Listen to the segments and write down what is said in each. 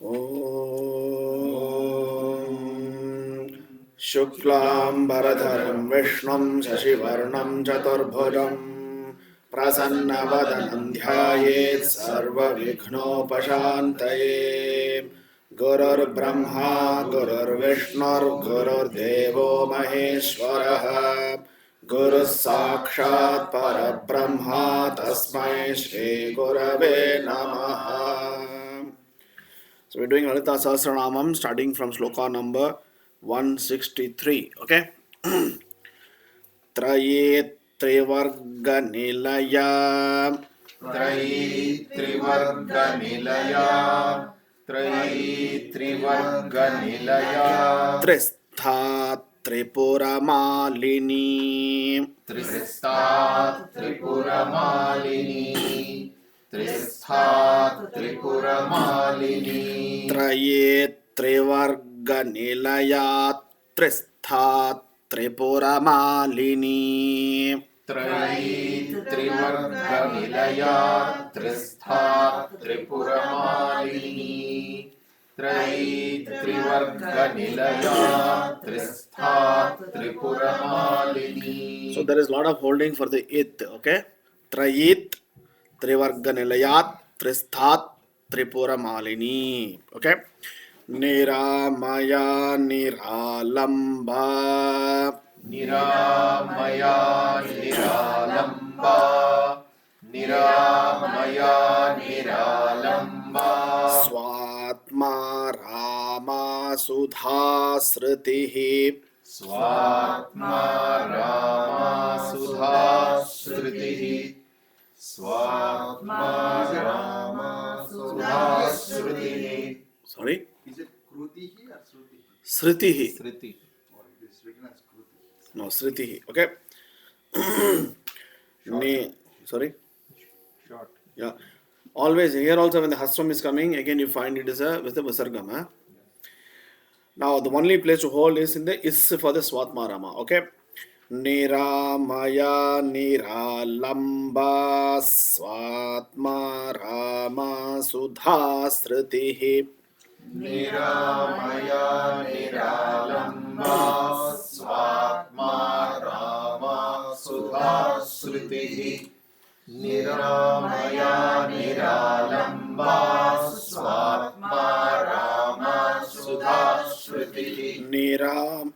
ॐ शुक्लाम्बरधरं विष्णुं शशिवर्णं चतुर्भुजं प्रसन्नवदनं ध्यायेत् सर्वविघ्नोपशान्तये। गुरुर्ब्रह्मा गुरुर्विष्णुर्गुरुर्देवो महेश्वरः गुरुः साक्षात् परब्रह्मा तस्मै श्रीगुरवे नमः। So we're doing Lalita Sahasranamam starting from sloka number 163. Okay. Traye Trivarga Nilaya त्रयी त्रिवर्ग निलया त्रयी त्रिवर्ग निलया Tristha Tripuramalini त्रिस्ता Tripuramalini त्रिस्था Tripuramalini Traye Trivarga Nilaya Tristha Tripuramalini त्रयी त्रिवर्ग निलया त्रिस्था त्रिपुरमालिनी त्रयी त्रिवर्ग निलया त्रिस्था Tripuramalini. So there is a lot of holding for the it, okay? Trayit, Trivarga Nilayat, Tristhat, Tripura Malini, okay? Niramaya Niralamba, निरामया निरालम्बा निरामया निरालम्बा Swatma Rama Sudha Sritihi, स्वात्मा रामा सुधा श्रुतिः स्वात्मा रामा सुधा श्रुतिः. sorry, Is it Krutihi or Srutihi? Sritihi, Shruti Or it is written as Kruti? no, Sritihi, okay? Sorry? short. Yeah. Always here also when the hasram is coming, again you find it is with the visargam. Huh? Now the only place to hold is in the is for the swatmarama. Okay. Niramaya Niralamba Swatmarama Sudha Sritihi निरामया निरालम्बा स्वात्मा रामा सुधा श्रुतिः निरामया निरालम्बा स्वात्मा रामा सुधा श्रुतिः. Niram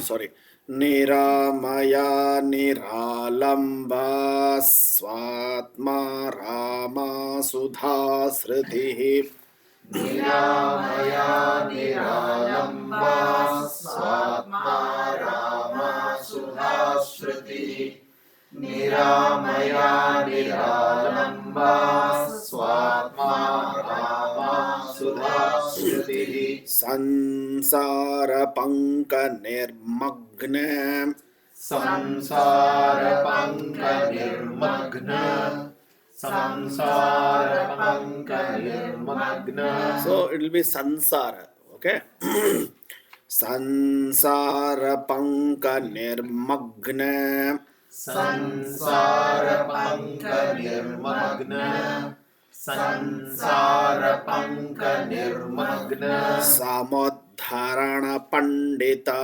sorry. Niramaya Niralamba Swatmarama Sudha Sritihi निरामया निरालम्बा स्वात्मा रामा सुधा श्रुतिः निरामया निरालम्बा स्वात्मा रामा सुधा श्रुतिः. संसार पंक निर्मग्न संसार पंक निर्मग्न संसार पंक निर्मग्न. so it will be sansara, okay. Sansara panka nirmagna संसार पंक निर्मग्न संसार पंक निर्मग्न samudharana pandita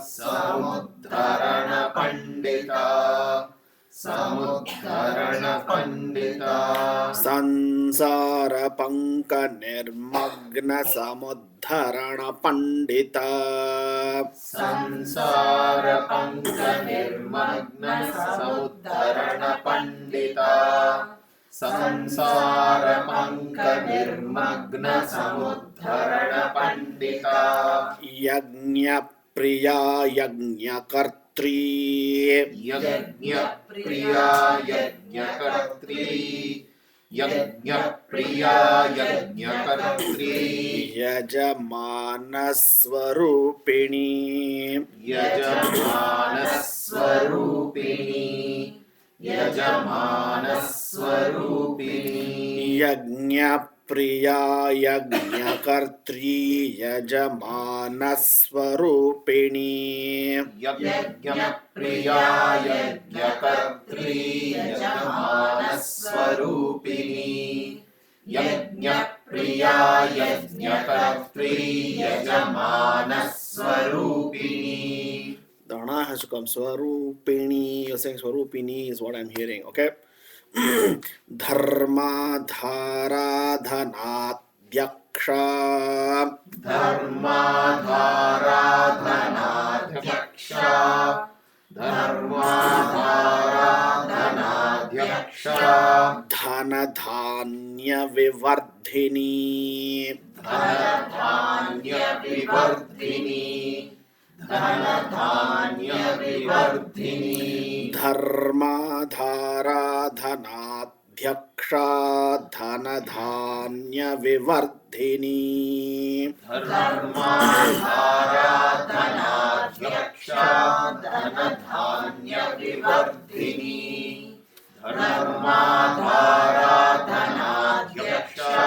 समुद्धरण Pandita समुद्धरण Pandita sansara panka nirmagna samudharana pandita संसार पंक निर्मग्न समुद्धरण पंडिता संसार पंक निर्मग्न समुद्धरण Pandita yajna priya yajna kartri यज्ञ प्रिया यज्ञकर्त्री यज्ञ प्रिया यज्ञकर्त्री यजमानस्वरूपिणी यजमानस्वरूपिणी यजमानस्वरूपिणी यज्ञप्रिया यज्ञकर्त्री यजमानस्वरूपिणी यज्ञप्रिया यज्ञकर्त्री यजमानस्वरूपिणी प्रिया यज्ञकर्त्री यजमानस्वरूपिणी. The Ana has to come. Swarupini. You're saying Swarupini is what I'm hearing. Okay. Dharma Dhara Dhanadyaksha. धर्माधाराधनाध्यक्षा. धर्माधाराधनाध्यक्षा. Dhanadhanya Vivardhini. धनधान्यविवर्धिनी. धनधान्यविवर्धिनी. Dharma Dhara Dhanadyaksha. Dhanadhanya Vivardhini. धर्माधाराधनाध्यक्षा. धनधान्यविवर्धिनी. धर्माधाराधनाध्यक्षा.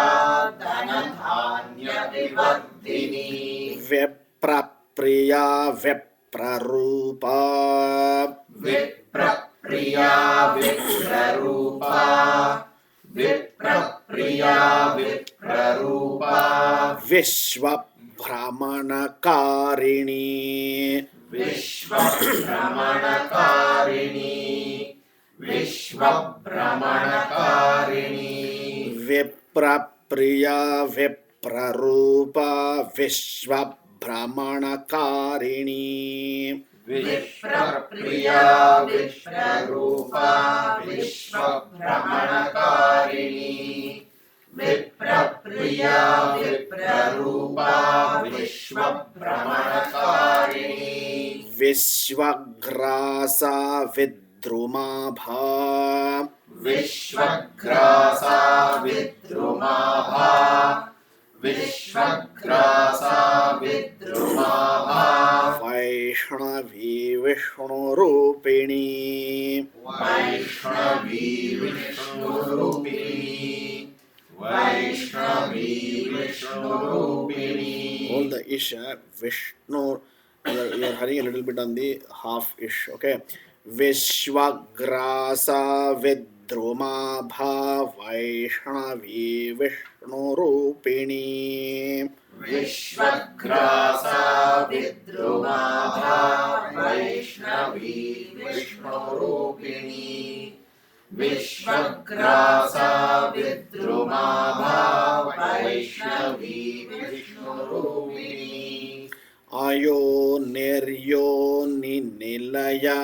धनधान्यविवर्धिनी. Viprapriya Viprarupa. विप्रप्रिया विप्ररूपा. विप्रप्रिया विप्ररूपा. Vishwabhramanakarini. विश्वभ्रमणकारिणी. विश्वभ्रमणकारिणी. Viprapriya Viprarupa. Vishwabhramanakarini. विप्रप्रिया विप्ररूपा. विश्वभ्रमणकारिणी. विप्रप्रिया विप्ररूपा. विश्वभ्रमणकारिणी. Vishwagrasa Vidrumabha. विश्वग्रासा विद्रुमाभा. विश्वग्रासा विद्रुमाभा. Vaishnavi Vishnurupini. Vaishnavi विष्णुरूपिणी. वैष्णवी विष्णुरूपिणी. Hold the ish, Vishnu. You're hurrying a little bit on the half ish, okay? Vishwagrasa Vidrumabha Vaishnavi Vishnurupini. विश्वग्रासा विद्रुमाभा. Vaishnavi विष्णुरूपिणी. विश्वग्रासा विद्रुमाभा. वैष्णवी विष्णुरूपिणी. Ayo Niryoni Nilaya.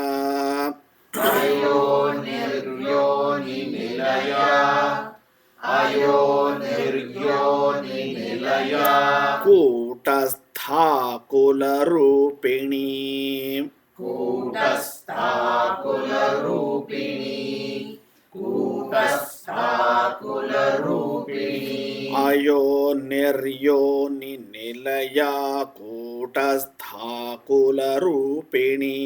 अयो निर्योनि निलया. अयो निर्योनि निलया. Kutastha Kularupini. कूटस्था कुलरूपिणी. कूटस्था कुलरूपिणी. Ayo Niryoni Nilaya Kutastha Kularupini.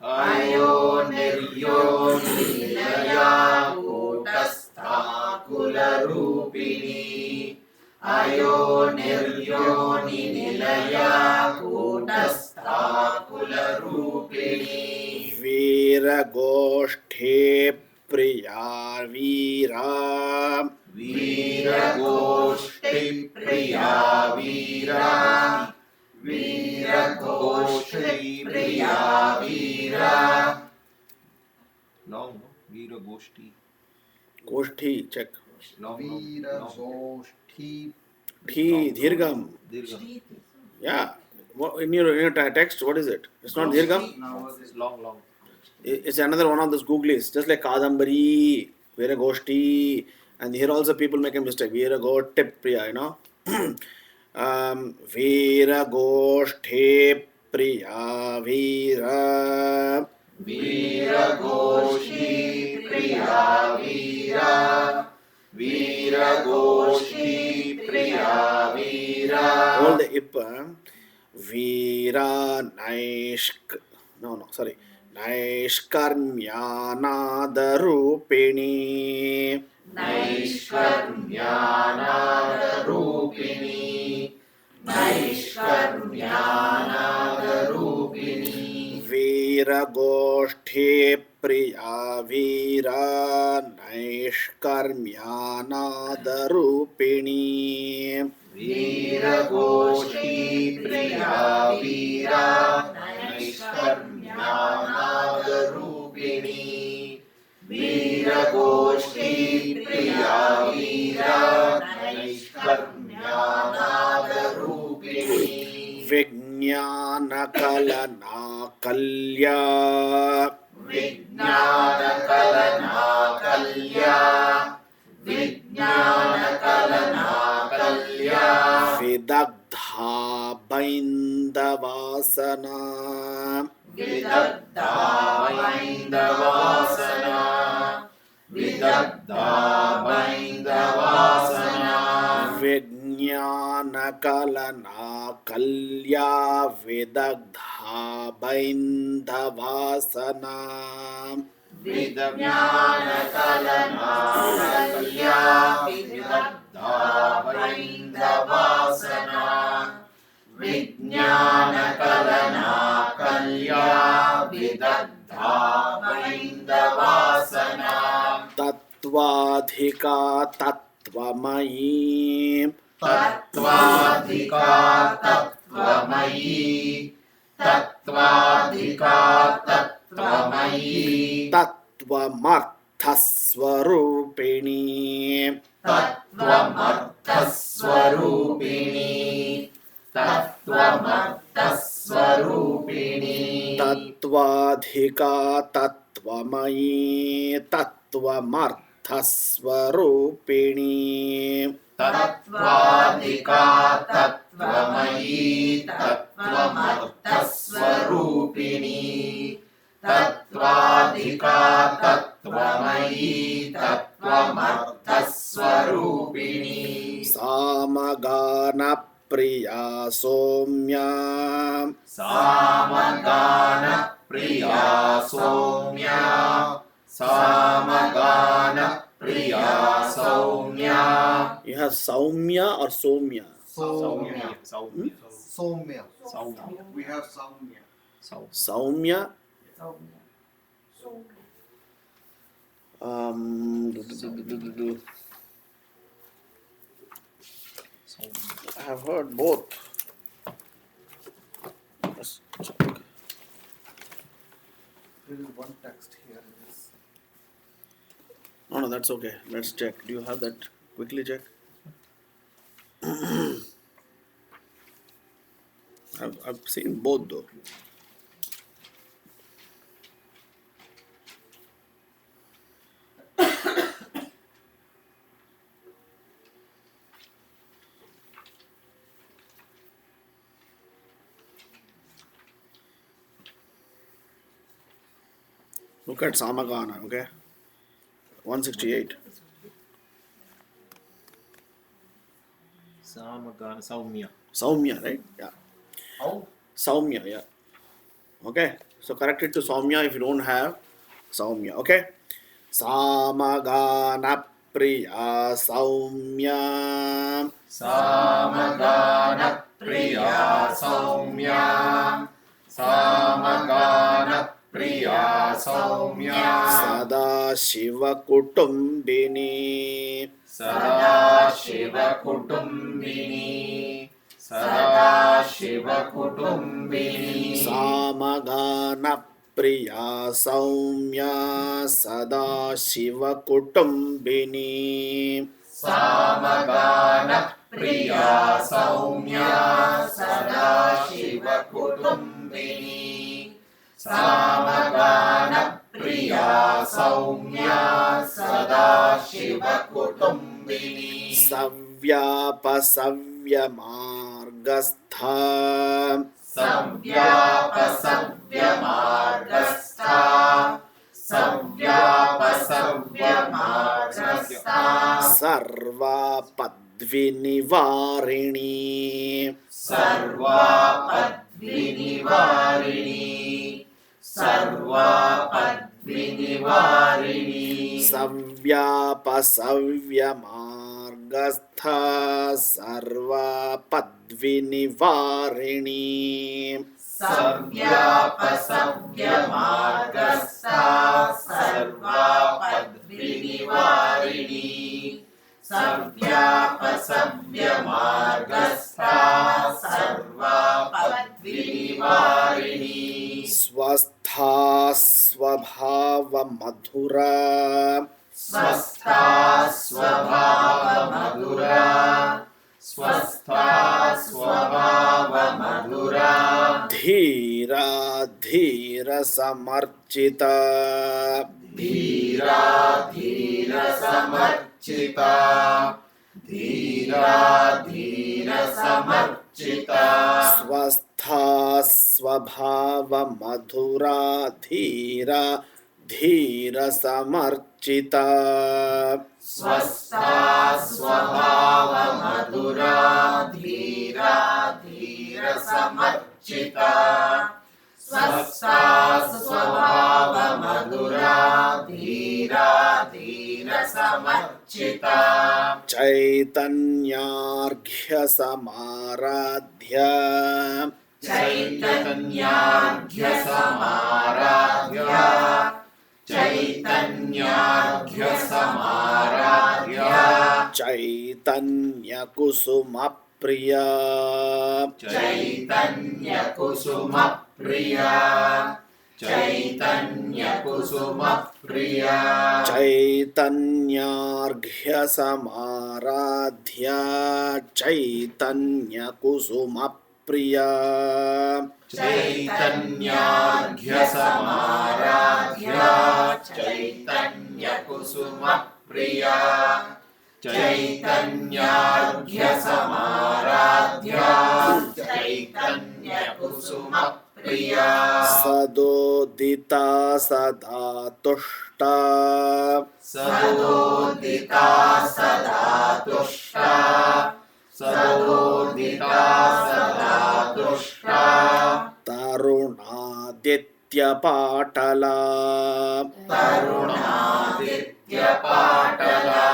अयो निर्योनि निलया. कूटस्था कुलरूपिणी. अयो निर्योनि निलया. कूटस्था कुलरूपिणी. Veeragoshthe Priya Veera. वीरगोष्ठी प्रिया वीरा. वीरगोष्ठी प्रिया वीरा. Long, no? वीरगोष्ठी. Goshthi, check. Long, वीरगोष्ठी. Thi, Dhirgam. दीर्घ. Yeah. In your text, what is it? It's not Dhirgam. Now It's long, long. It's another one of those googlies, just like Kadambari, Veeragoshti, and here also people make a mistake. Veeragoshti Priya, you know. Veeragoshti Priya Veera. वीरगोष्ठी प्रिया वीरा. वीरगोष्ठी प्रिया वीरा. Hold the ip. Veera Naishk. No, sorry. Naishkarmyanadarupiणी. नैष्कर्म्यानादरूपिणी. नैष्कर्म्यानादरूपिणी. Veeragoshti Priya Veera नैष्कर्म्यानादरूपिणी वीरगोष्ठी प्रिया वीरा नैष्कर्म्यानादरूपिणी वीरगोष्ठी प्रिया वीरा नैष्कर्म्यानादरूपिणी विज्ञानकलना कल्या विज्ञानकलना कल्या विज्ञानकलना कल्या विदग्धा बैन्दवासना विदग्धा बैन्दवासना विदग्धा बैन्दवासना विज्ञानकलना कल्या विदग्धा बैन्दवासना विज्ञानकलना कल्या विदग्धा बैन्दवासना विज्ञानकलना कल्या विदग्धा बैन्दवासना तत्त्वाधिका तत्त्वमयी तत्त्वाधिका तत्त्वमयी तत्त्वाधिका तत्त्वमयी तत्त्वमर्थस्वरूपिणी तत्त्वमर्थस्वरूपिणी तत्त्वमर्थस्वरूपिणी तत्त्वाधिका तत्त्वमयी तत्त्वमर्थस्वरूपिणी तत्त्वाधिका तत्त्वमयी तत्त्वमर्थस्वरूपिणी तत्त्वाधिका तत्त्वमयी तत्त्वमर्थस्वरूपिणी सामगानप्रिया सौम्या सामगानप्रिया सौम्या सामगानप्रिया सौम्या यह सौम्या और सौम्या Soumya. Saumya Soumya. Saumya We have Soumya. Saumya I have heard both. Let's check. There is one text here. in this. No, that's okay. Let's check. Do you have that? Quickly check. I've seen both though. Look at Samagana, okay? 168. सामगान Saumya Saumya, right? Yeah. How? Saumya, yeah. Okay. So correct it to Saumya if you don't have Saumya. Okay. Samagana Priya Saumya. सामगानप्रिया Saumya सामगानप्रिया Saumya Sada Shiva Kutumbini. सदा शिवकुटुम्बिनी सदा शिवकुटुम्बिनी Samagana Priya Saumya. Sada Shiva Kutumbini. सामगानप्रिया सौम्या सदा शिवकुटुम्बिनी सामगानप्रिया सौम्या सदा शिवकुटुम्बिनी Savyapasavyamargastha. सव्यापसव्यमार्गस्था सव्यापसव्यमार्गस्था सर्वापद्विनिवारिणी. सर्वापद्विनिवारिणी सर्वापद्विनिवारिणी सव्यापसव्यमार्गस्था सर्वापद्विनिवारिणी. सव्यापसव्यमार्गस्था सर्वापद्विनिवारिणी निवारिणी सव्यापसव्यमार्गस्था सर्वापद्विनिवारिणी स्वस्था स्वभावमधुरा स्वस्था स्वभावमधुरा स्वस्था स्वभावमधुरा धीरा धीरसमर्चिता धीरा धीरसमर्चिता धीरा धीरसमर्चिता स्वस्था स्वभावमधुरा धीरा धीरसमर्चिता स्वस्था स्वभावमधुरा धीरा धीरसमर्चिता स्वस्था स्वभावमधुरा धीरा धीरसमर्चिता चैतन्यार्घ्यसमाराध्य चैतन्यार्घ्यसमाराध्य चैतन्यार्घ्यसमाराध्य चैतन्यकुसुमप्रिया चैतन्यकुसुमप्रिया चैतन्यकुसुमप्रिया चैतन्यार्घ्यसमाराध्य चैतन्यकुसुमप्रिया चैतन्यार्घ्यसमाराध्य चैतन्यकुसुमप्रिया चैतन्यार्घ्यसमाराध्य चैतन्यकुसुमप्रिया सदोदिता सदा तुष्टा सदोदिता सदा तुष्टा सदोदिता सदा तुष्टा तरुणादित्यपाटला तरुणादित्यपाटला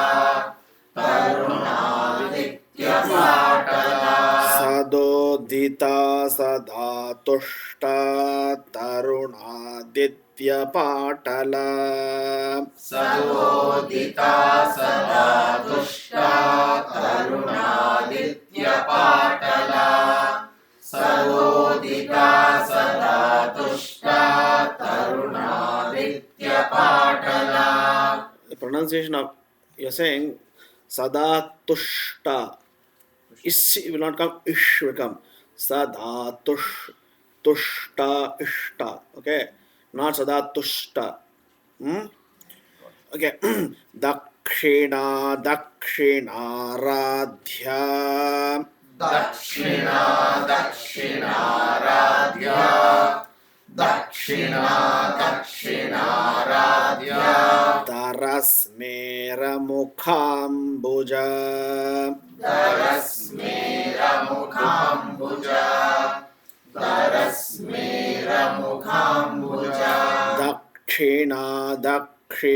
तरुणादित्यपाटला सदोदिता सदा तुष्टा तरुणादित्यपाटला सदोदिता सदा तुष्टा तरुणादित्यपाटला सदोदिता सदा तुष्टा तरुणादित्यपाटला. The pronunciation of you're saying sada tushta. Ish will not come, ish will come. Sada tushta ishta. Okay, not sada tushta. Okay, dakshina radhya. दक्षिणा दक्षिणाराध्या दक्षिणा दक्षिणाराध्या तरस्मेरमुखाम्बुजा तरस्मेरमुखाम्बुजा तरस्मेरमुखाम्बुजा दक्षिणा दक्षिणाराध्या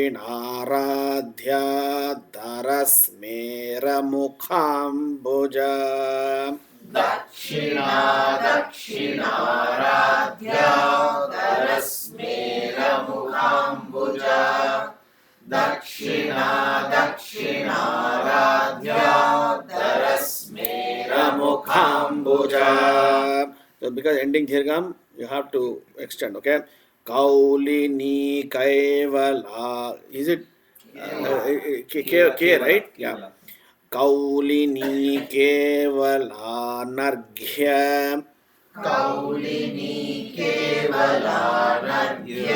तरस्मेरमुखाम्बुजा दक्षिणा दक्षिणाराध्या तरस्मेरमुखाम्बुजा दक्षिणा दक्षिणाराध्या तरस्मेरमुखाम्बुजा. So because ending dirgham, you have to extend. Okay, Kaulini Kaivala. Is it K right? Yeah. Kaulini Kevala Narghya. कौलिनी केवलानर्घ्य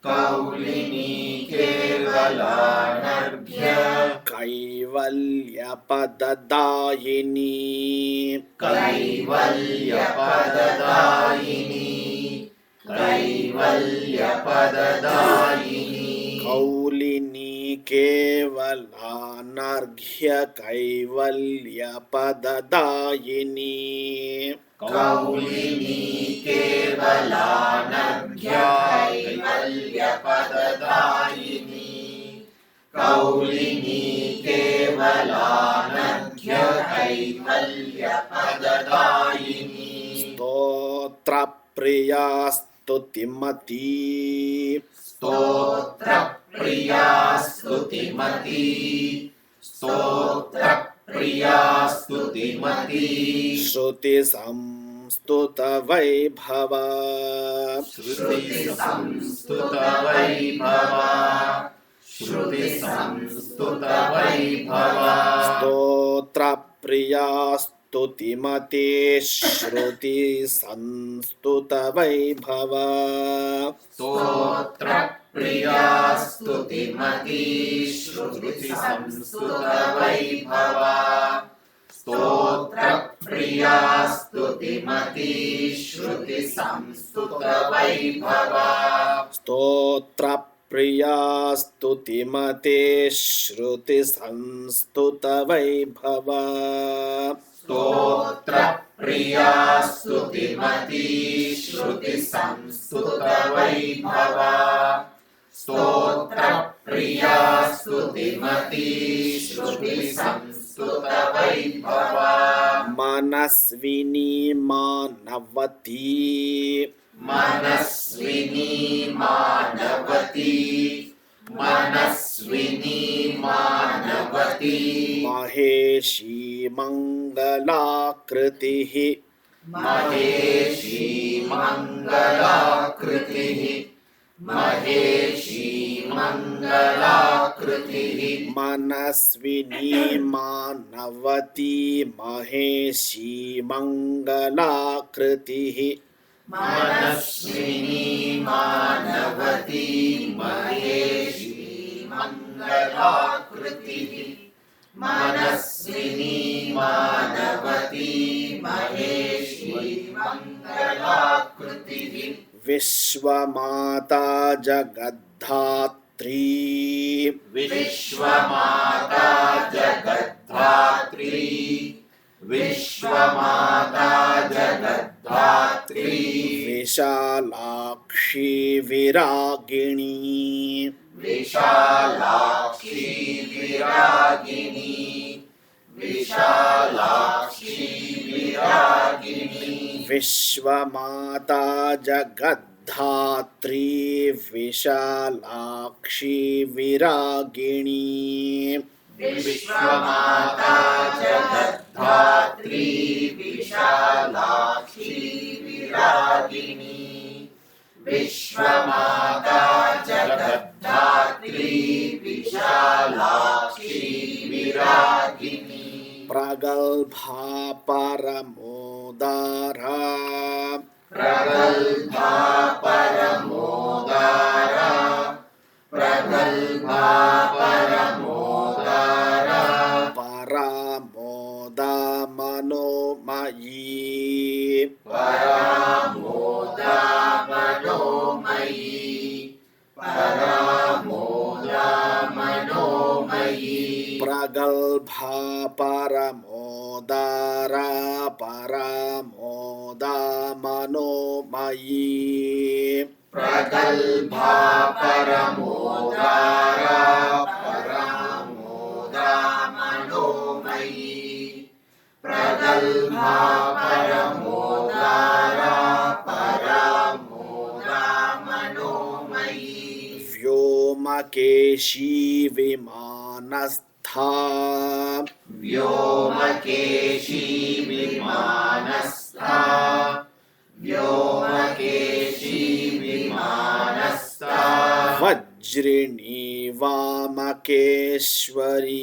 कौलिनी केवलानर्घ्य कैवल्यपददायिनी कैवल्यपददायिनी कैवल्यपददायिनी कौलिनी केवलानर्घ्य कैवल्यपददायिनी कौलिनी केवलानर्घ्य कैवल्यपददायिनी कौलिनी केवलानर्घ्य कैवल्यपददायिनी स्तोत्रप्रिया स्तुतिमती स्तोत्रप्रिया प्रिया स्तुतिमती स्तोत्र प्रिया स्तुतिमती श्रुति संस्तुत वैभव श्रुति संस्तुत वैभव श्रुति संस्तुत वैभव स्तोत्र प्रिया स्तुतिमते श्रुति संस्तुत वैभव स्तोत्र प्रिया स्तुतिमती श्रुति संस्तुत वैभव स्तोत्र प्रिया स्तुतिमती श्रुति संस्तुत वैभव स्तोत्र प्रिया स्तुतिमते श्रुति संस्तुत वैभव स्तोत्र प्रिया स्तुतिमती श्रुति संस्तुत वैभव स्तोत्र प्रिया स्तुतिमती श्रुति संस्तुत वैभव मनस्विनी मानवती मनस्विनी मानवती मनस्विनी मानवती महेशी मंगलाकृतिः महेशी मंगलाकृतिः महेशी मंगलाकृतिः मनस्विनी मानवती महेशी मंगलाकृतिः मनस्विनी मानवती महेशी मंगलाकृतिः मनस्विनी मानवती महेशी मंगलाकृतिः विश्वमाता जगद्धात्री विश्वमाता जगद्धात्री विश्वमाता जगद्धात्री विशालाक्षी विरागिणी विशालाक्षी विरागिणी विशालाक्षी विरागिणी विश्वमाता जगद्धात्री विशालाक्षी विरागिणी विश्वमाता जगद्धात्री विशालाक्षी विरागिणी विश्वमाता जगद्धात्री विशालाक्षी विरागिणी प्रगल्भा परमोदारा प्रगल्भा परमोदारा प्रगल्भा परमोदारा परामोदा मनोमयी परामोदा मनोमयी परामोदा मनोमयी प्रगल्भा परमोदारा परामोदा मनोमयी प्रगल्भा परमोदारा परामोदा मनोमयी प्रगल्भा परमोदारा परामोदा मनोमयी व्योमकेशी विमानस्था व्योमकेशी विमानस्था व्योमकेशी विमानस्था वज्रिणी वामकेश्वरी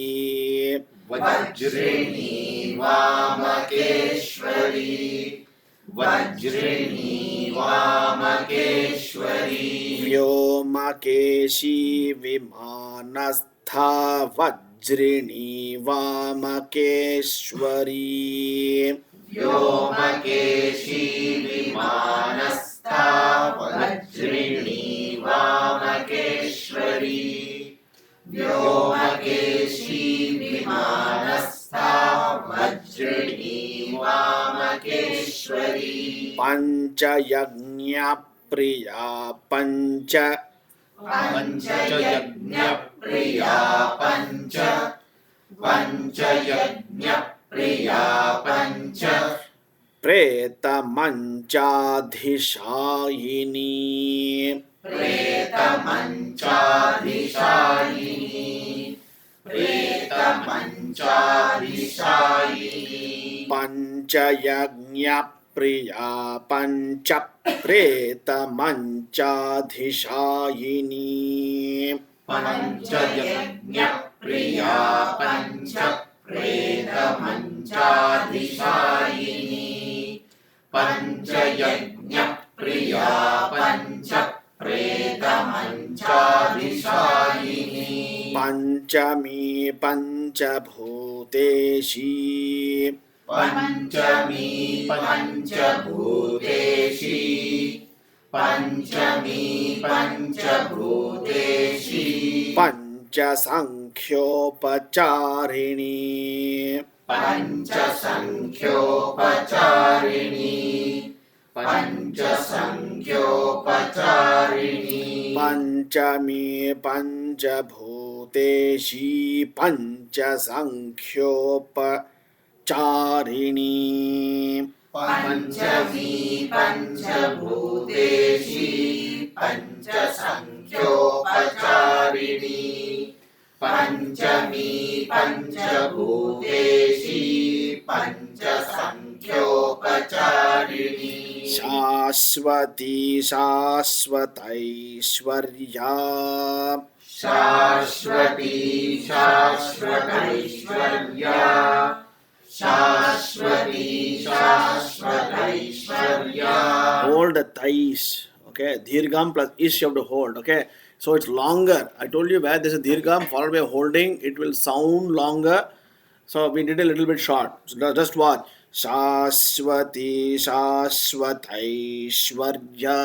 वज्रिणी वामकेश्वरी वज्रिणी वामकेश्वरी व्योमकेशी विमानस्था वज्रिणी वामकेश्वरी व्योमकेशी विमानस्था वज्रिणी वामकेश्वरी व्योमकेशी विमानस्था वज्रिणी वामकेश्वरी पंचयज्ञ प्रिया पंच पंचयज्ञप्रिया पंच पंचयज्ञप्रिया पंच प्रेतमंचाधिशायिनी प्रेतमञ्चाधिशायिनी प्रेतमञ्चाधिशायिनी पञ्चयज्ञप्रिया पञ्च प्रेतमञ्चाधिशायिनी पञ्चयज्ञप्रिया पञ्च प्रेतमञ्चाधिशायिनी पञ्चयज्ञप्रिया पञ्च प्रेतमञ्चाधिशायिनी पञ्चमी पञ्चभूतेशी पञ्चमी पञ्चभूतेशी पञ्चमी पञ्चभूतेशी पञ्चसङ्ख्योपचारिणी पञ्चसङ्ख्योपचारिणी पञ्चसङ्ख्योपचारिणी पञ्चमी पञ्चभूतेशी पञ्चसङ्ख्योपचारिणी पञ्चमी पञ्चभूतेशी पञ्चसङ्ख्योपचारिणी पञ्चमी पञ्चभूतेशी पञ्चसङ्ख्योपचारिणी शाश्वती शाश्वतैश्वर्या शाश्वती शाश्वतैश्वर्या शाश्वती शाश्वतैश्वर्या. hold the thais, okay, dirgham plus ish you have to hold, okay, so it's longer. I told you where there's a dirgham followed by holding, it will sound longer, so we did a little bit short. So just watch. Shashwati Shashwataishwarya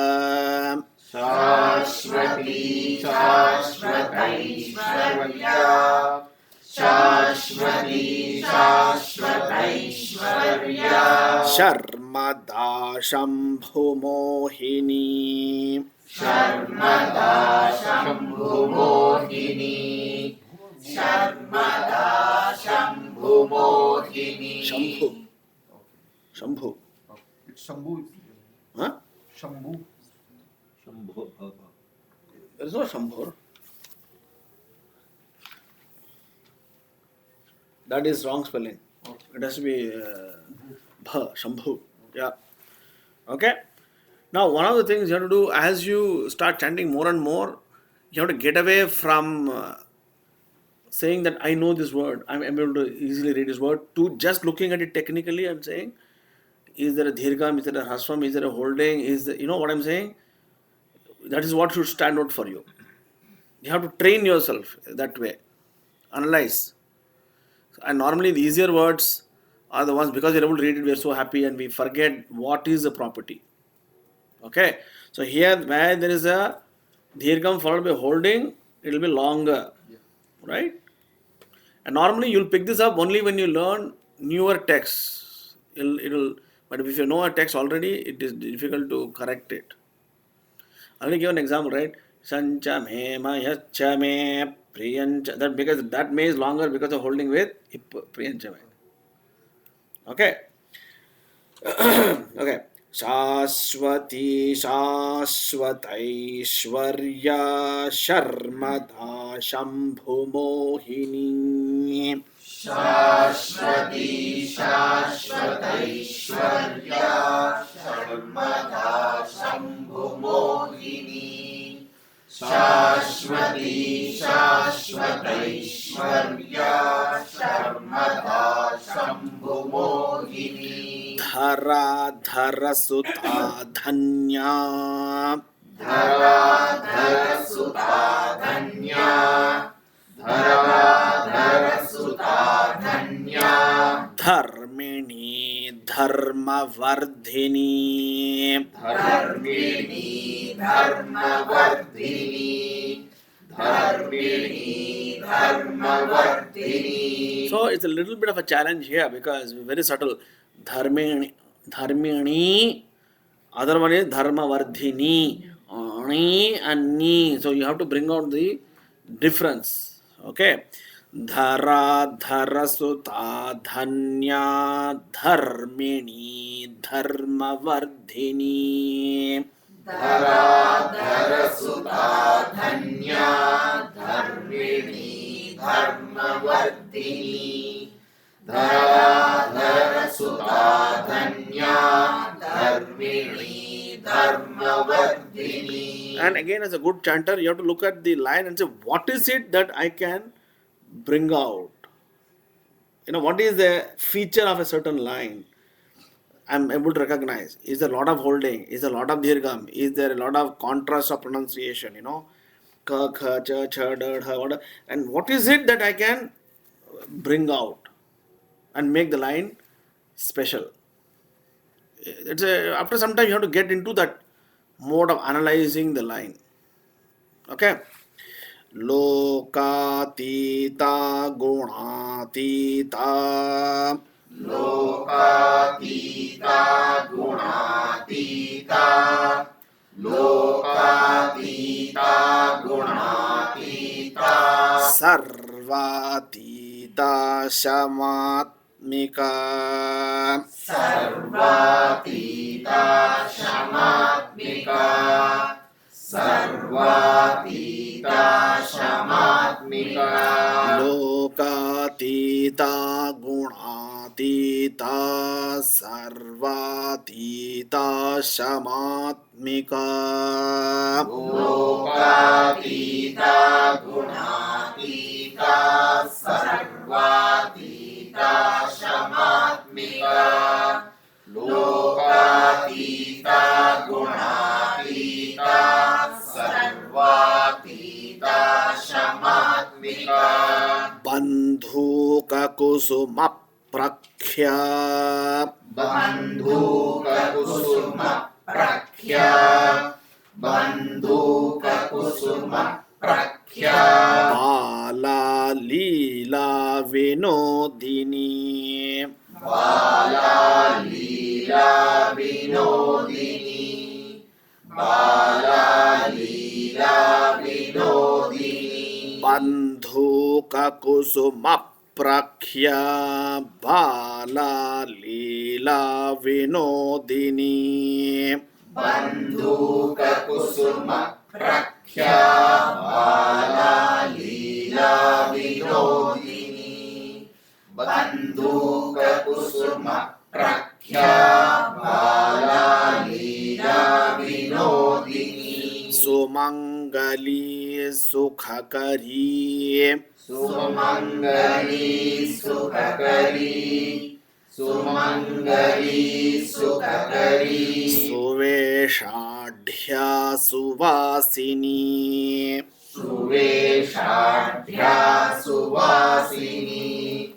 शाश्वती शाश्वतैश्वर्या शाश्वती शाश्वतैश्वर्या Sharmada Shambhumohini शर्मदा शम्भुमोहिनी शर्मदा शम्भुमोहिनी Shambhu Shambhu It's Shambhu. huh? Shambhu. There is no Shambhur. That is wrong spelling. It has to be Bha, Shambhu. Yeah. Okay. Now, one of the things you have to do as you start chanting more and more, you have to get away from saying that I know this word, I'm able to easily read this word, to just looking at it technically and saying, is there a dhirgam, is there a hasvam, is there a holding, is there, you know what I'm saying? That is what should stand out for you. You have to train yourself that way. Analyze. And normally the easier words are the ones, because we're able to read it, we're so happy and we forget what is the property. Okay. So here where there is a dhirgam followed by holding, it will be longer. Right? And normally you'll pick this up only when you learn newer texts. But if you know a text already, it is difficult to correct it. I'll give an example, right? Sancha me mayacha me priyancha. That because that may is longer because of holding with priyancha me. Okay. Okay. Shashwati Shashwataishwarya Sharmada Shambhumohini शाश्वती शाश्वतैश्वर्या शर्मदा शम्भुमोहिनी शाश्वती शाश्वतैश्वर्या शर्मदा शम्भुमोहिनी Dhara Dharasutha Dhanya धराधरसुता धन्या धराधरसुता धन्या Dharmini Dharmavardhini धर्मिणी धर्मवर्धिनी धर्मिणी धर्मवर्धिनी. So it's a little bit of a challenge here because very subtle. Dharmini, other one is Dharmavardhini, Ani and Ni. So you have to bring out the difference. Okay. Dhara Dharasutha Dhanya Dharmini Dharmavardhini. धराधरसुता धन्या धर्मिणी धर्मवर्धिनी धराधरसुता धन्या धर्मिणी धर्मवर्धिनी. And again, as a good chanter, you have to look at the line and say, what is it that I can bring out? What is the feature of a certain line? I'm able to recognize. Is there a lot of holding? Is there a lot of dirgham? Is there a lot of contrast of pronunciation? Ka, kha, cha, cha, da, dha, what? And what is it that I can bring out and make the line special? After some time, you have to get into that mode of analyzing the line. Okay? Lokatita gunatita. Lokatita gunatita. Lokatita gunatita. Sarvatita shamatmika. Sarvatita shamatmika. Sarvatita shamatmika. Lokatita gunatita. Sarvatita shamatmika. Lokatita gunatita. Sarvatita shamatmika. Lokatita gunatita. Sarvatita shamatmika. Bandhuka kusuma prakhya. Bandhuka kusuma prakhya. Bandhuka kusuma prakhya. Bala lila vinodini. Bala lila vinodini. Bala lila vinodini. Bandhuka kusuma prakhya. Bala lila vinodini. Bandhuka kusuma prakhya. Bala lila vinodini. Bandhuka kusuma prakhya. Bala lila vinodini. Sumangali sukhakari. Sumangali sukhakari. Sumangali sukhakari. Suveshadhya suvasini. Suveshadhya suvasini.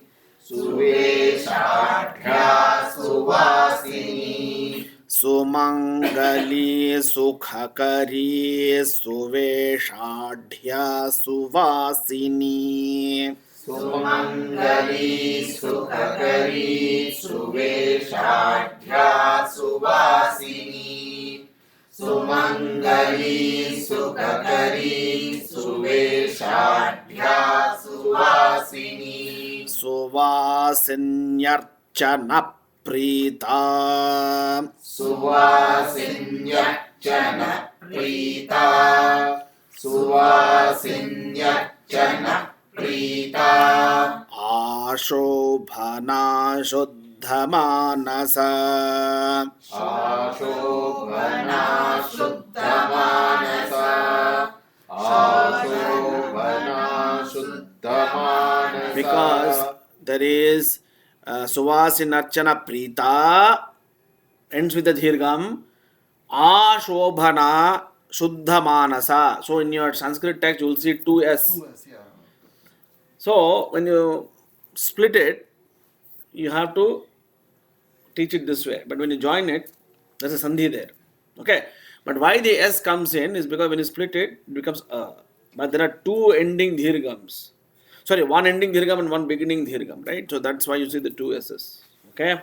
Suveshadhya suvasini. Sumangali sukhakari. Suveshadhya suvasini. Sumangali sukhakari. Suveshadhya suvasini. Sumangali sukhakari. Suveshadhya suvasini. Suvasinyarchana prita. Suvasinyarchana prita. Suvasinyarchana prita. Ashobhana shuddhamanasa. Ashobhana shuddhamanasa. Ashobhana shuddhamanasa. Because there is Suvasinarchana Prita ends with the Dhirgam. Ashobhana Shuddha Manasa. So in your Sanskrit text you will see 2S. 2S, yeah. So when you split it, you have to teach it this way. But when you join it, there's a Sandhi there. Okay. But why the S comes in is because when you split it, it becomes A. But there are two ending Dhirgams. Sorry, one ending Dhirgam and one beginning Dhirgam, right? So that's why you see the two S's. Okay.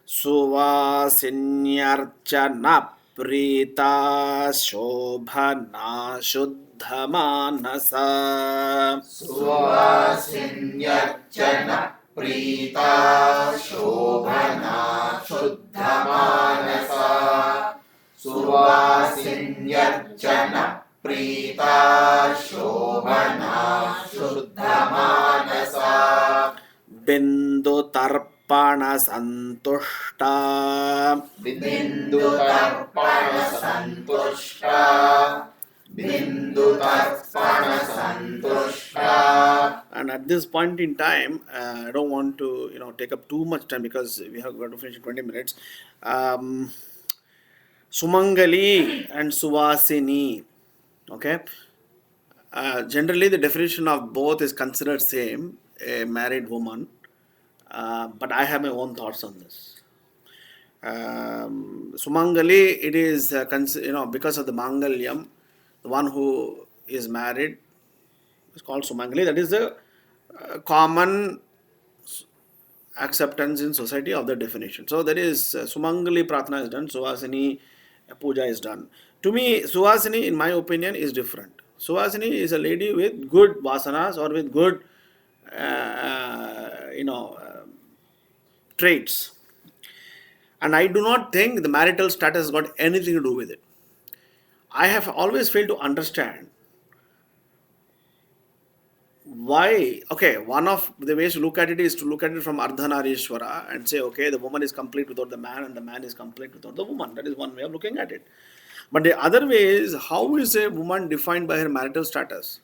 Suvasinyarchana Prita Shobhana Shuddhamanasa. Suvasinyarchana prita shobhana shuddhamanasa. सुवासिन्यर्चन प्रीता शोभना शुद्धमानसा बिंदु तर्पण संतुष्टा बिन्दुतर्पण सन्तुष्टा बिन्दुतर्पण सन्तुष्टा. And at this point in time, I don't want to take up too much time because we have got to finish in 20 minutes. Sumangali and Suvasini. Okay. Generally, the definition of both is considered same, a married woman. But I have my own thoughts on this. Sumangali, it is because of the Mangalyam, the one who is married is called Sumangali. That is the common acceptance in society of the definition. So there is Sumangali Pratna is done, Suvasini Puja is done. To me, Suvasini, in my opinion, is different. Suvasini is a lady with good vasanas or with good, traits. And I do not think the marital status has got anything to do with it. I have always failed to understand why. Okay, one of the ways to look at it is to look at it from Ardhanarishwara and say, okay, the woman is complete without the man and the man is complete without the woman. That is one way of looking at it. But the other way is, how is a woman defined by her marital status?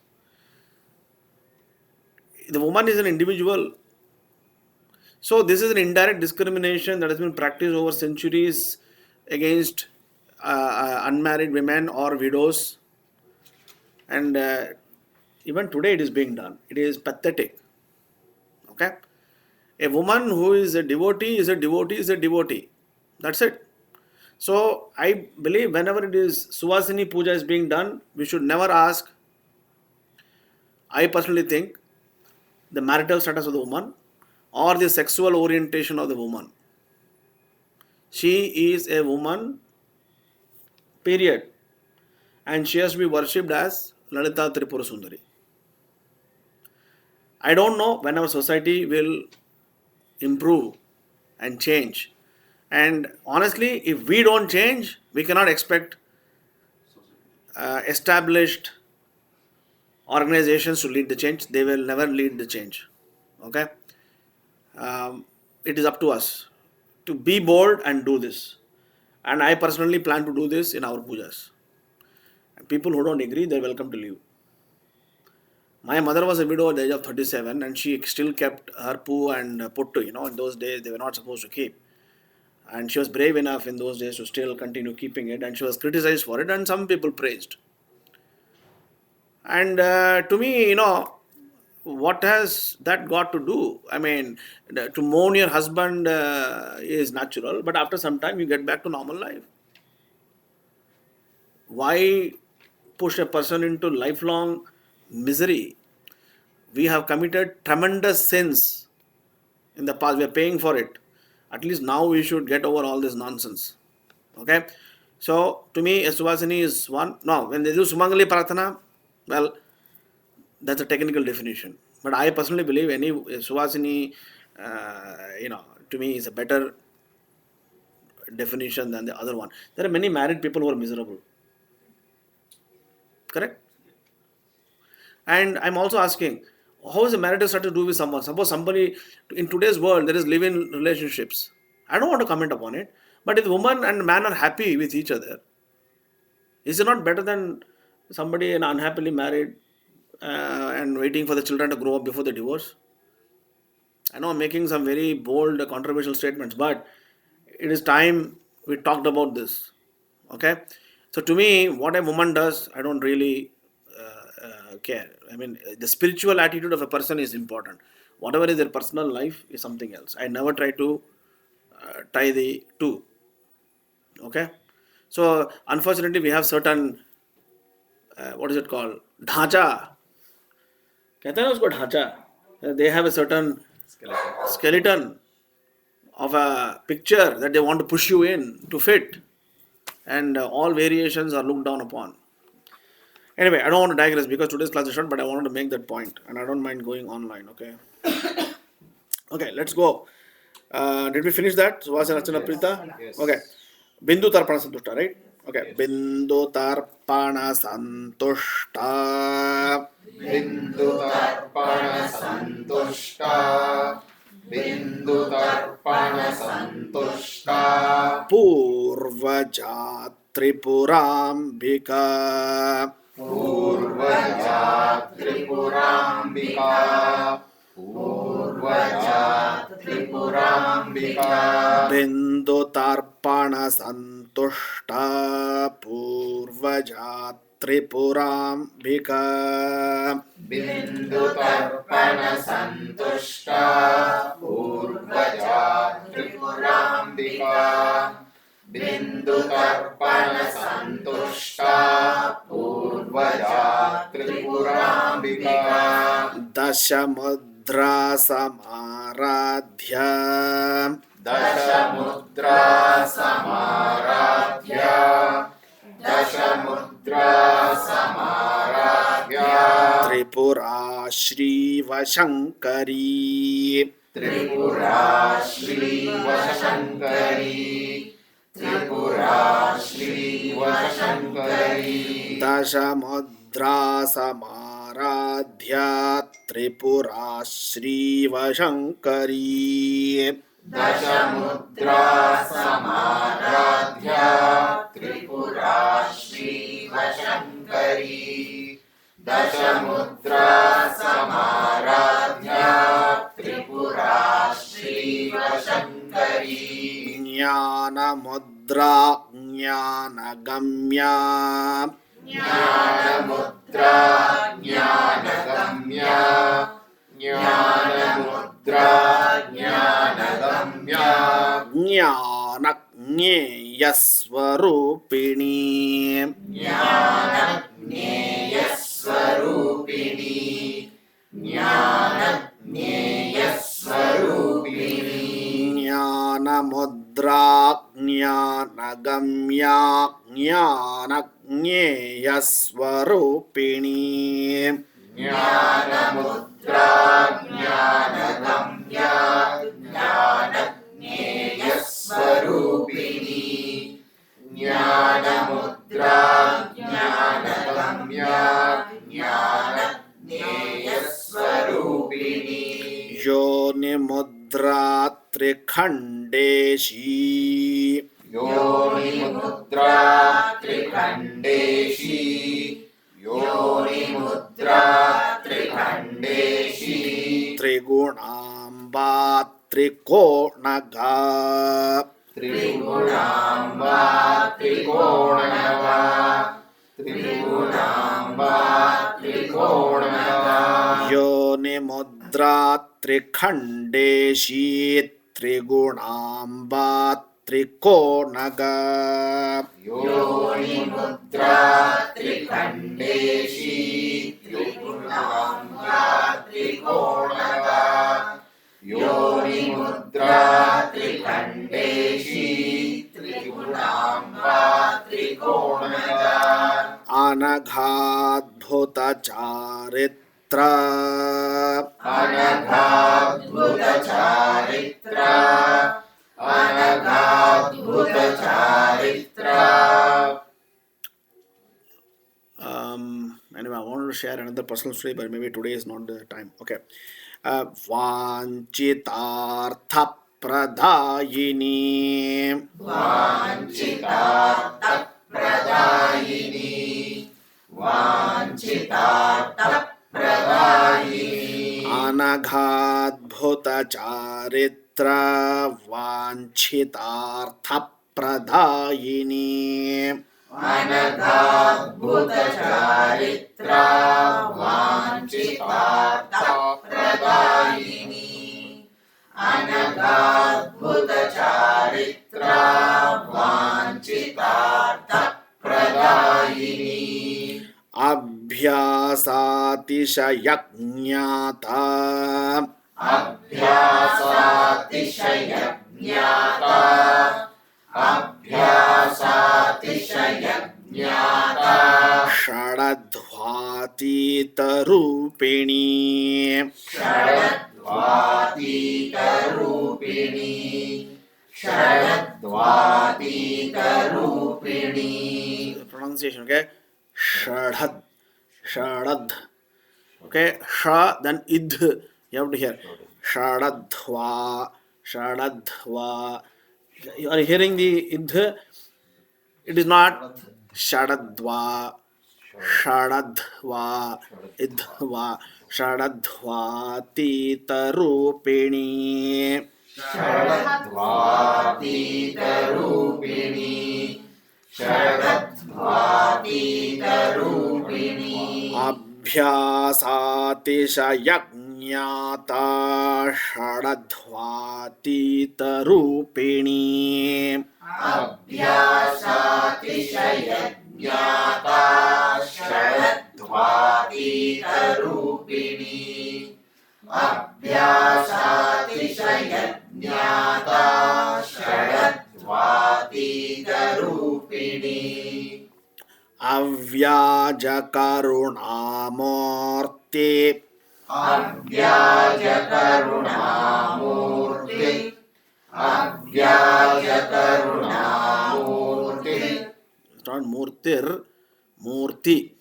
The woman is an individual. So this is an indirect discrimination that has been practiced over centuries against unmarried women or widows. And even today it is being done. It is pathetic. Okay? A woman who is a devotee is a devotee is a devotee. That's it. So I believe whenever it is Suvasini Puja is being done, we should never ask, I personally think, the marital status of the woman or the sexual orientation of the woman. She is a woman, period. And she has to be worshipped as Lalita Tripura Sundari. I don't know when our society will improve and change. And honestly, if we don't change, we cannot expect established organizations to lead the change. They will never lead the change. Okay? It is up to us to be bold and do this. And I personally plan to do this in our pujas. And people who don't agree, they're welcome to leave. My mother was a widow at the age of 37 and she still kept her poo and puttu. In those days they were not supposed to keep. And she was brave enough in those days to still continue keeping it, and she was criticized for it, and some people praised. And to me, what has that got to do? I mean, to mourn your husband is natural, but after some time you get back to normal life. Why push a person into lifelong misery? We have committed tremendous sins in the past. We are paying for it. At least now we should get over all this nonsense. Okay? So, to me, a Suvasini is one. No, when they do Sumangali Pratana, well, that's a technical definition. But I personally believe any Suvasini, to me is a better definition than the other one. There are many married people who are miserable. Correct? And I'm also asking, how is a marital status to do with someone? Suppose somebody, in today's world, there is live-in relationships. I don't want to comment upon it. But if woman and man are happy with each other, is it not better than somebody unhappily married and waiting for the children to grow up before the divorce? I know I'm making some very bold, controversial statements, but it is time we talked about this. Okay? So to me, what a woman does, I don't really care. I mean, the spiritual attitude of a person is important. Whatever is their personal life is something else. I never try to tie the two. Okay? So, unfortunately, we have certain, what is it called? Dhacha. कहते हैं ना उसको ढांचा. They have a certain skeleton of a picture that they want to push you in to fit. And all variations are looked down upon. Anyway, I don't want to digress because today's class is short, but I wanted to make that point, and I don't mind going online, okay? Okay, let's go. Did we finish that? Suvasana Archana Prita? Yes. Okay. Bindu Tarpana Santushta, right? Okay. Bindutarpana santushta. बिन्दुतर्पण सन्तुष्टा बिन्दुतर्पण सन्तुष्टा Purvaja Tripurambika. पूर्वजा Tripurambika पूर्वजा Tripurambika Bindutarpana santushta Purvaja Tripurambika. बिन्दुतर्पण सन्तुष्टा पूर्वजा त्रिपुराम्बिका बिन्दुतर्पण सन्तुष्टा पूर्वजा Tripurambika Dashamudra Samaradhya. दशमुद्रा समाराध्या दशमुद्रा समाराध्या Tripura Shrivashankari. Tripura श्रीवशङ्करी Tripura श्रीवशङ्करी Dashamudra Samaradhya Tripura Shrivashankari. दशमुद्रा समाराध्या Tripura श्रीवशङ्करी दशमुद्रा समाराध्या Tripura श्रीवशङ्करी Jnanamudra Jnanagamya. ज्ञानमुद्रा ज्ञानगम्या ज्ञानमुद्रा ज्ञानगम्या Jnanajneyasvarupini. ज्ञानज्ञेयस्वरूपिणी ज्ञानज्ञेयस्वरूपिणी Jnanamudra Jnanagamya Jnanagneyasvarupini. ज्ञानमुद्रा ज्ञानगम्या ज्ञानज्ञेयस्वरूपिणी ज्ञानमुद्रा ज्ञानगम्या ज्ञानज्ञेयस्वरूपिणी Yonimudra Trikhandeshi. योनिमुद्रा त्रिखण्डेशी योनिमुद्रा त्रिखण्डेशी Trigunamba Trikonaga. त्रिगुणाम्बा त्रिकोणवा त्रिगुणाम्बा त्रिकोणवा Yonimudra Trikhandeshi Trigunamba Trikonaga. योनिमुद्रा त्रिखण्डेशी त्रिगुणाम्बा त्रिकोणवा योनिमुद्रा त्रिखण्डेशी त्रिगुणाम्बा त्रिकोणवा Anaghaadbhuta अनघाद्भुतचारित्रा अनघाद्भुतचारित्रा Anyway, I wanted to share another personal story, but maybe today is not the time. Okay. Vanchitartha Pradayini. वाञ्छितार्थप्रदायिनी वाञ्छितार्थप्रदायिनी Anaghaadbhuta Charitra Vanchitartha Pradayini. अनघाद्भुतचारित्रा वाञ्छितार्थप्रदायिनी अनघाद्भुतचारित्रा वाञ्छितार्थप्रदायिनी Abhyasatishayajnata. अभ्यासातिशयज्ञाता अभ्यासातिशयज्ञाता Shadadhvatita-rupini. षडद्वातीतरूपिणी षडद्वातीतरूपिणी pronunciation. Okay, shadad, shadad. Okay, sha then idh. You have to hear shadadhva, shadadhva. You are hearing the idh. It is not shadadhva, shadadhva, idhva, shadadhvatitarupiणी. षडध्वातीतरूपिणी षडध्वातीतरूपिणी अभ्यासातिशयज्ञाता षडध्वातीतरूपिणी. अभ्यासातिशयज्ञाता षडध्वातीतरूपिणी अभ्यासातिशयज्ञाता षडध्वातीतरूपिणी अव्याजकरुणामूर्ति अव्याजकरुणामूर्ति अव्याजकरुणामूर्ति not murtir, murti.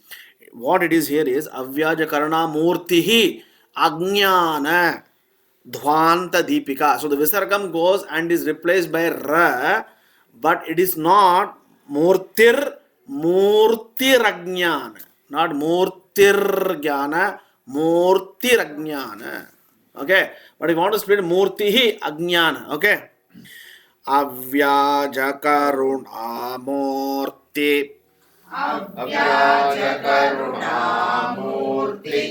What it is here is avyajakarana murtihi ajnana dhvanta deepika. So the visargam goes and is replaced by ra, but it is not murtir, murtirajnana, not murtirjnana, murtirajnana. Okay, but if you want to split murtihi ajnana, okay. अव्याजकरुणामूर्ति अव्याजकरुणामूर्ति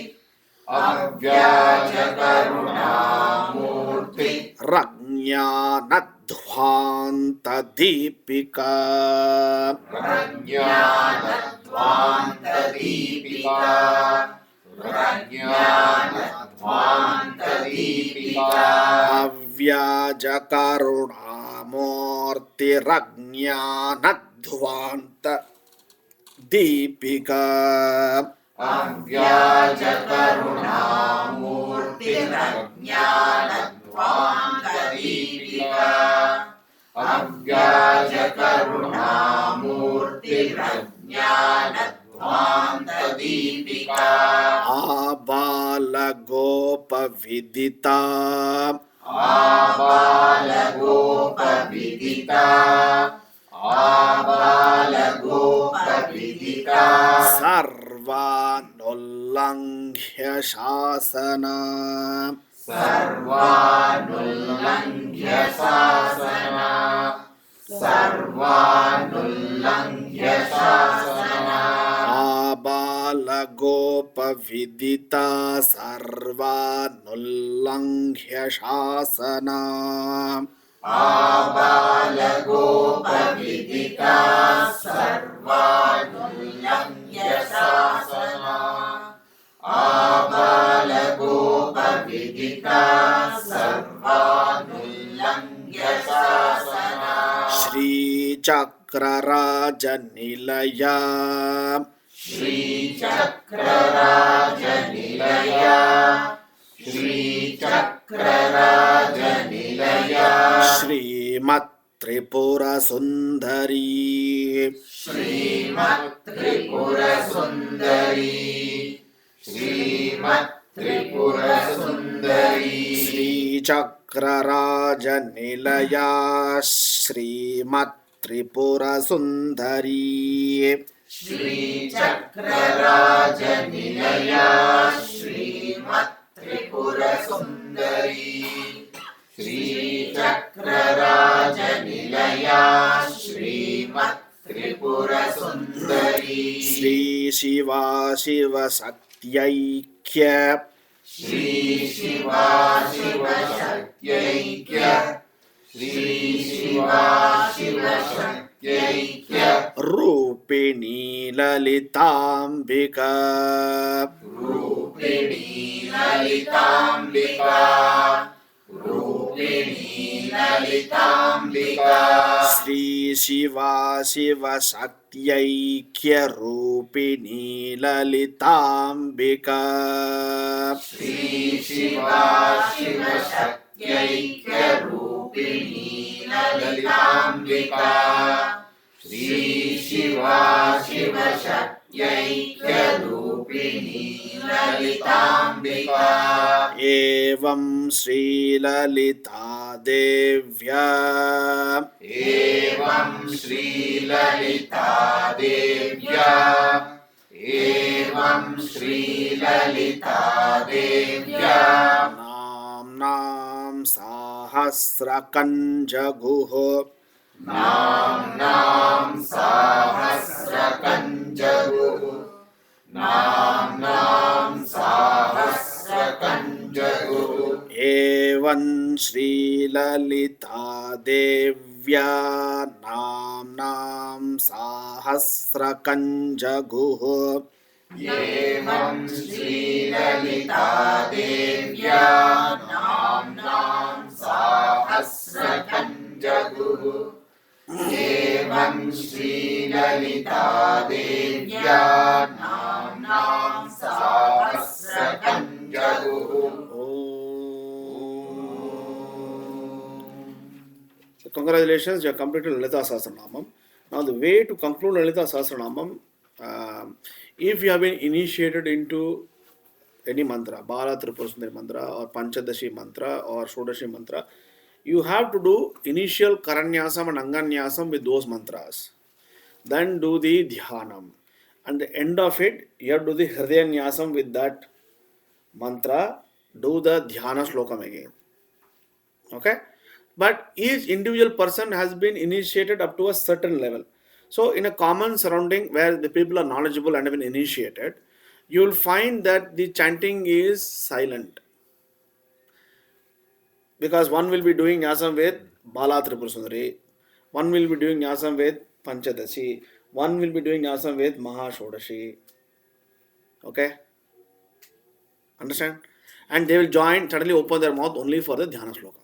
अव्याजकरुणामूर्ति रज्ञानध्वान्तदीपिका प्रज्ञानध्वान्तदीपिका प्रज्ञानध्वान्तदीपिका अव्याजकरुणामूर्तिरज्ञानध्वान्तदीपिका अव्याजकरुणामूर्तिरज्ञानध्वान्तदीपिका अव्याजकरुणामूर्तिरज्ञानध्वान्तदीपिका आबालगोपविदिता आबालगोपविदिता आबालगोपविदिता सर्वानुल्लङ्घ्य शासना सर्वानुल्लङ्घ्य शासना सर्वानुल्लङ्घ्य शासना आबालगोपविदिता सर्वानुल्लङ्घ्य शासना आबालगोपविदिता सर्वानुल्लङ्घ्य शासना आबालगोपविदिता सर्वानुल्लङ्घ्य शासना श्रीचक्रराजनिलया श्रीचक्रराजनिलया श्रीचक्रराजनिलया श्रीमत्त्रिपुरसुन्दरी श्रीमत्त्रिपुरसुन्दरी श्रीमत्त्रिपुरसुन्दरी श्रीचक्रराजनिलया श्रीमत्त्रिपुरसुन्दरी श्रीचक्रराजनिलया श्रीमत्त्रिपुरसुन्दरी श्रीचक्रराजनिलया श्रीमत्त्रिपुरसुन्दरी श्रीशिवा शिवशक्त्यैक्य श्रीशिवा शिवशक्त्यैक्य श्रीशिवा शिवशक्त्यैक्य रूपिणी Lalithambika रूपिणी Lalithambika रूपिणी Lalithambika श्रीशिवा शिवशक्त्यैक्य रूपिणी Lalithambika श्रीशिवा शिवशक्त्यैक्य रूपिणी Lalithambika Shri शिवा शिवशक्त्यैक्यरूपिणी ललिताम्बिका एवं श्रीललिता देव्या एवं श्रीललिता देव्या एवं श्रीललिता देव्या नाम्नां सहस्रकञ्जगुः नाम्नां सहस्रकञ्जगुः नाम्नां सहस्रकञ्जगुः एवं श्रीललिता देव्या नाम्नां सहस्रकञ्जगुः एवं श्रीललिता देव्या नाम्नां सहस्रकञ्जगुः एवं श्रीललिता देव्या नाम्नां सहस्रकञ्जगुः So congratulations, you have completed Lalita Sahasranamam. Now the way to conclude Lalita Sahasranamam, if you have been initiated into any mantra, Bala Tripura Sundari mantra or Panchadashi mantra or Shodashi mantra, you have to do initial Karanyasam and Anganyasam with those mantras. Then do the Dhyanam. And the end of it, you have to do the Hridayanyasam with that mantra, do the Dhyana Slokam again. Okay? But each individual person has been initiated up to a certain level. So in a common surrounding where the people are knowledgeable and have been initiated, you will find that the chanting is silent. Because one will be doing Nyasam with Bala Tripura Sundari, one will be doing Nyasam with Panchadashi, one will be doing Nyasam with Mahashodashi. Okay? Understand? And they will join, suddenly open their mouth only for the Dhyana Sloka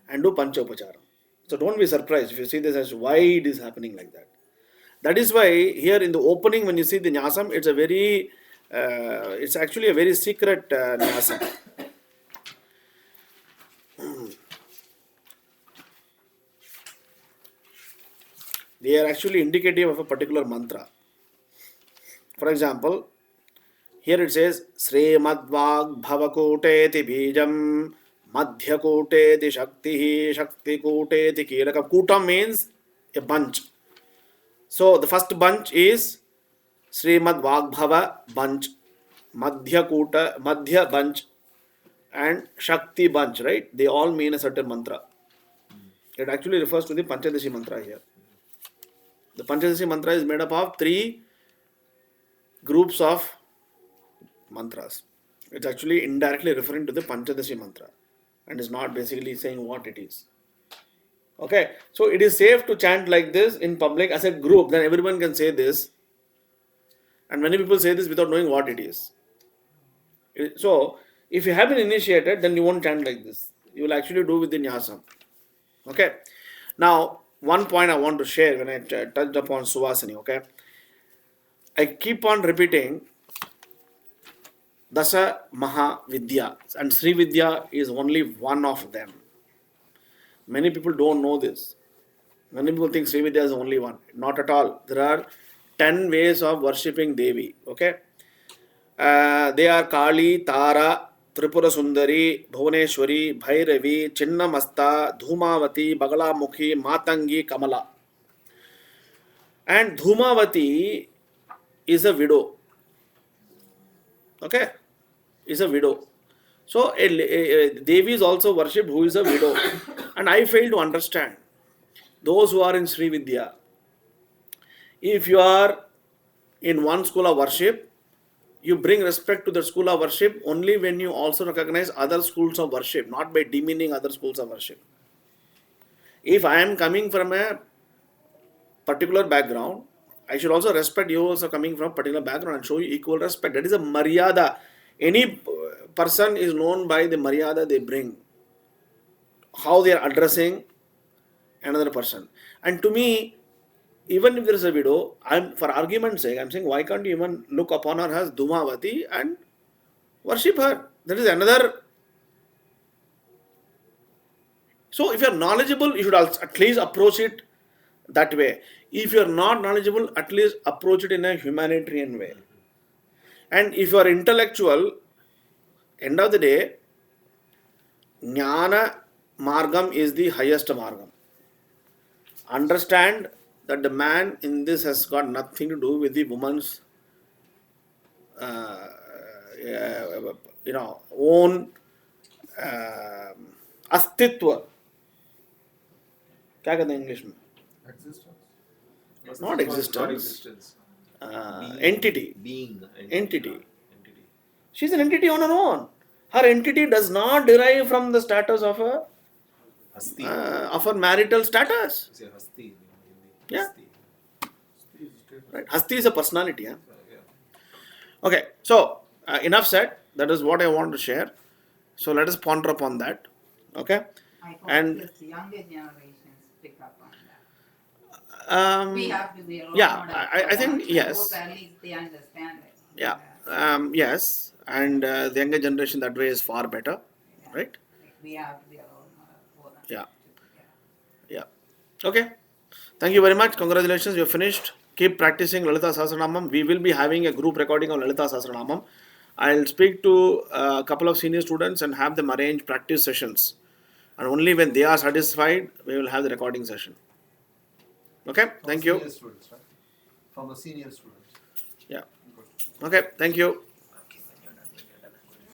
and do Panchopacharam. So don't be surprised if you see this as why it is happening like that. That is why here in the opening when you see the Nyasam, it's a very, it's actually a very secret Nyasam. They are actually indicative of a particular mantra. For example, here it says Srimadvag Bhavakoteti Bijam Madhyakoteti Shakti Shakti Koteti Kilakam. Kutam means a bunch. So the first bunch is Srimad Vagbhava bunch, Madhya bunch, and Shakti bunch, right? They all mean a certain mantra. It actually refers to the Panchadashi mantra here. The Panchadashi mantra is made up of 3 groups of mantras. It's actually indirectly referring to the Panchadashi mantra and is not basically saying what it is. Okay, so it is safe to chant like this in public as a group, then everyone can say this. And many people say this without knowing what it is. So, if you have been initiated, then you won't chant like this. You will actually do with the Nyasam. Okay, now one point I want to share when I touched upon Suvasini, okay. I keep on repeating Dasa Maha Vidya, and Sri Vidya is only one of them. Many people don't know this. Many people think Sri Vidya is only one. Not at all. There are 10 ways of worshipping Devi. Okay. They are Kali, Tara, Tripura Sundari, Bhuvaneshwari, Bhairavi, Chinnamasta, Dhumavati, Bagalamukhi, Matangi, Kamala. And Dhumavati is a widow. Okay. Is a widow. So a Devi is also worshipped who is a widow. And I fail to understand those who are in Sri Vidya. If you are in one school of worship, you bring respect to the school of worship only when you also recognize other schools of worship, not by demeaning other schools of worship. If I am coming from a particular background, I should also respect you also coming from a particular background and show you equal respect. That is a maryada. Any person is known by the maryada they bring, how they are addressing another person. And to me, even if there is a widow, for argument's sake, I'm saying, why can't you even look upon her as Dhumavati and worship her? That is another. So if you are knowledgeable, you should at least approach it that way. If you are not knowledgeable, at least approach it in a humanitarian way. And if you are intellectual, end of the day, Jnana Margam is the highest Margam. Understand that the man in this has got nothing to do with the woman's own अस्तित्व. क्या कहते हैं English में? Not existence. Entity. Being. Entity. She's an entity on her own. Her entity does not derive from the status of her Hasti. of her marital status. Say Hasti. Yeah. Hasti. Right. Hasti is a personality. Yeah? Okay. So enough said. That is what I want to share. So let us ponder upon that. Okay. I hope And- the younger generations pick up on that. We have to be a role yeah, model I for think them. I yes. hope at least they understand it. Yeah. Yes. And the younger generation that way is far better. Yeah. Right. Like we have to be a role model for them. Yeah. Yeah. Yeah. Okay. Thank you very much. Congratulations. You have finished. Keep practicing Lalita Sahasranamam. We will be having a group recording of Lalita Sahasranamam. I'll speak to a couple of senior students and have them arrange practice sessions. And only when they are satisfied, we will have the recording session. Okay. Thank you. Senior students, right? From the senior students. Yeah. Good. Okay. Thank you.